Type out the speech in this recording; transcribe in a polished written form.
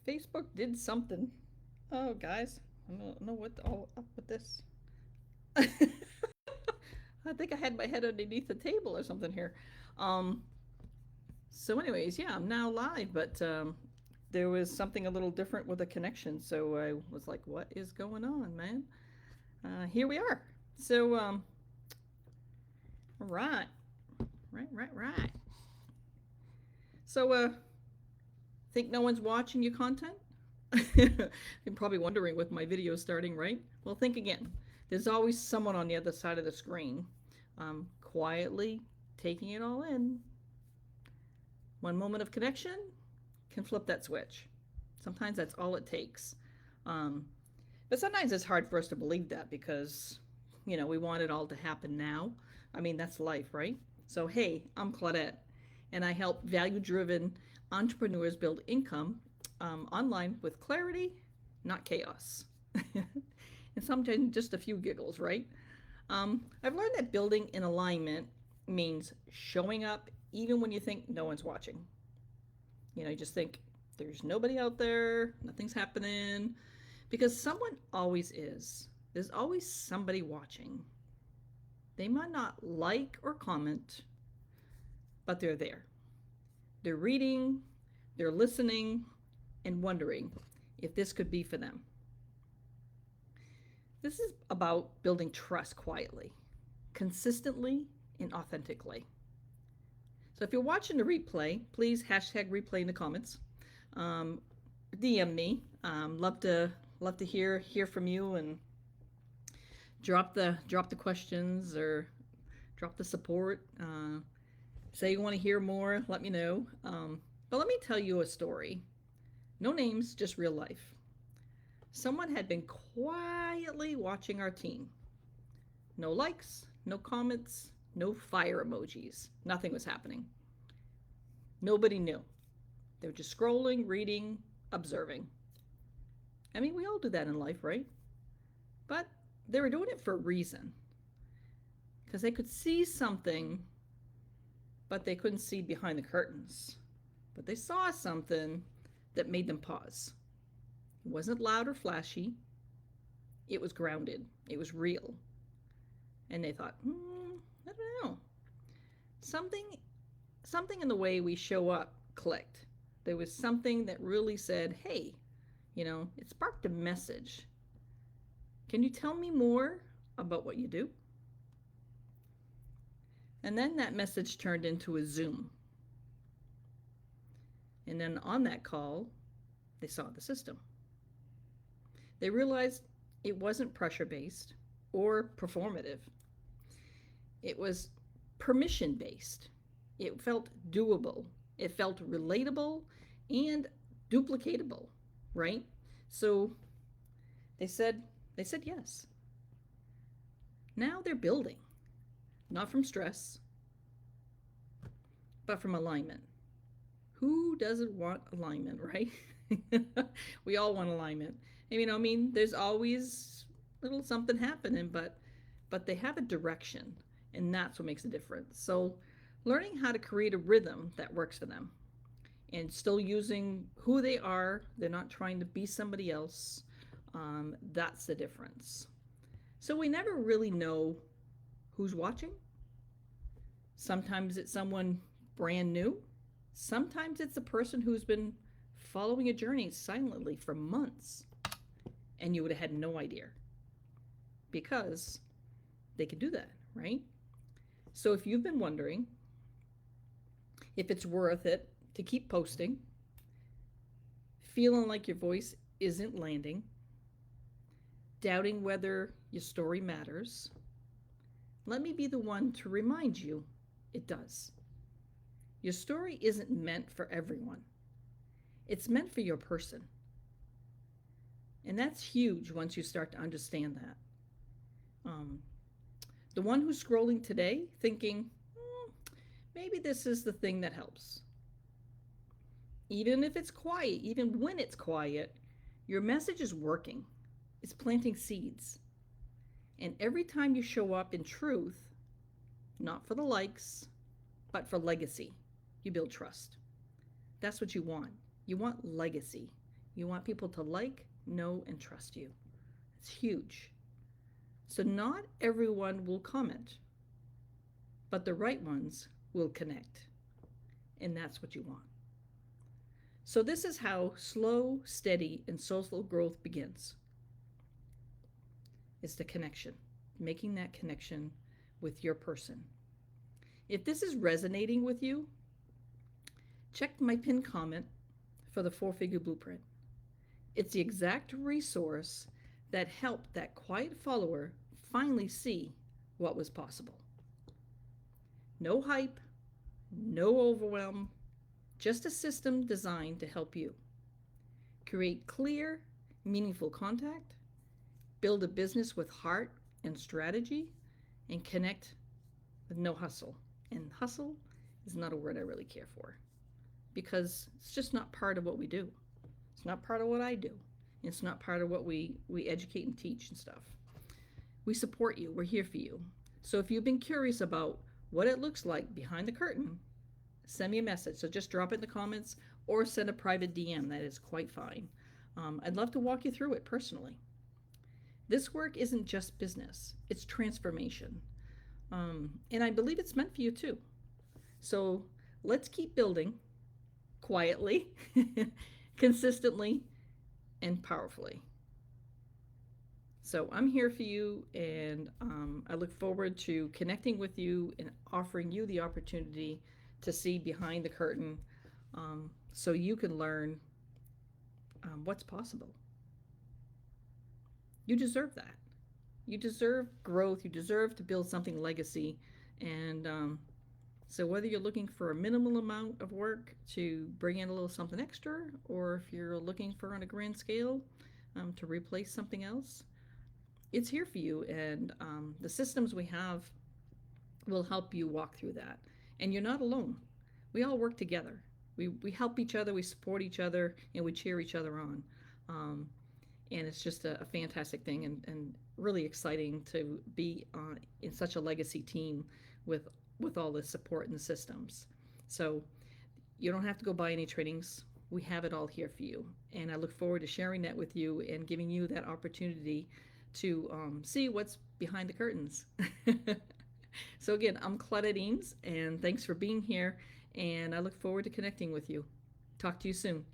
Facebook did something. Oh, guys, I don't know what all up with this. I think I had my head underneath the table or something here. Um, so, anyways, yeah, I'm now live, but there was something a little different with the connection. So I was like, "What is going on, man?" Here we are. So, right, right. So, think no one's watching your content? You're probably wondering with my video starting, right? Well, think again. There's always someone on the other side of the screen, quietly taking it all in. One moment of connection can flip that switch. Sometimes that's all it takes. Um, but sometimes it's hard for us to believe that because, we want it all to happen now. I mean, that's life, right? So, hey, I'm Claudette, and I help value driven entrepreneurs build income online with clarity, not chaos. And sometimes just a few giggles, right? I've learned that building in alignment means showing up even when you think no one's watching. You just think there's nobody out there, nothing's happening, because someone always is. There's always somebody watching. They might not like or comment, but they're there. They're reading, they're listening, and wondering if this could be for them. This is about building trust quietly, consistently, and authentically. So if you're watching the replay, please hashtag replay in the comments. Um, DM me. Love to hear from you and drop the questions or drop the support. Say you want to hear more, let me know. But let me tell you a story. No names, just real life. Someone had been quietly watching our team. No likes, no comments, no fire emojis. Nothing was happening. Nobody knew. They were just scrolling, reading, observing. I mean, we all do that in life, right? But they were doing it for a reason. Because they could see something, but they couldn't see behind the curtains. But they saw something that made them pause. It wasn't loud or flashy, it was grounded, it was real. And they thought, I don't know. Something something in the way we show up clicked. There was something that really said, hey, it sparked a message. Can you tell me more about what you do? And then that message turned into a Zoom. And then on that call, they saw the system. They realized it wasn't pressure based or performative, it was permission based. It felt doable, it felt relatable and duplicatable, right? So they said they said yes. Now they're building, not from stress, but from alignment. Who doesn't want alignment, right? We all want alignment. I mean, there's always little something happening, but they have a direction, and that's what makes a difference. So, learning how to create a rhythm that works for them, and still using who they are. They're not trying to be somebody else. That's the difference. So we never really know who's watching. Sometimes it's someone brand new. Sometimes it's a person who's been following a journey silently for months, and you would have had no idea because they can do that, right? So if you've been wondering if it's worth it to keep posting, feeling like your voice isn't landing, doubting whether your story matters, let me be the one to remind you it does. Your story isn't meant for everyone, it's meant for your person. And that's huge once you start to understand that. Um, the one who's scrolling today thinking, maybe this is the thing that helps. Even if it's quiet, even when it's quiet, your message is working. It's planting seeds. And every time you show up in truth, not for the likes, but for legacy, you build trust. That's what you want. You want legacy. You want people to like, know, and trust you. It's huge. So, not everyone will comment, but the right ones will connect. And that's what you want. So, this is how slow, steady, and social growth begins. It's the connection, making that connection with your person. If this is resonating with you, check my pinned comment for the four figure blueprint. It's the exact resource that helped that quiet follower finally see what was possible. No hype, no overwhelm, just a system designed to help you create clear, meaningful contact, build a business with heart and strategy, and connect with no hustle. And hustle is not a word I really care for because it's just not part of what we do. It's not part of what I do. It's not part of what we educate and teach and stuff. We support you. We're here for you. So if you've been curious about what it looks like behind the curtain, send me a message. So just drop it in the comments or send a private DM. That is quite fine. I'd love to walk you through it personally. This work isn't just business, it's transformation. And I believe it's meant for you too. So let's keep building quietly, consistently, and powerfully. So I'm here for you, and I look forward to connecting with you and offering you the opportunity to see behind the curtain so you can learn what's possible. You deserve that. You deserve growth. You deserve to build something legacy. And so, whether you're looking for a minimal amount of work to bring in a little something extra, or if you're looking for on a grand scale to replace something else, it's here for you. And the systems we have will help you walk through that. And you're not alone. We all work together. We help each other, we support each other, and we cheer each other on. And it's just a fantastic thing and really exciting to be in such a legacy team with all the support and the systems. So you don't have to go buy any trainings. We have it all here for you. And I look forward to sharing that with you and giving you that opportunity to see what's behind the curtains. So again, I'm Claudette Eames, and thanks for being here. And I look forward to connecting with you. Talk to you soon.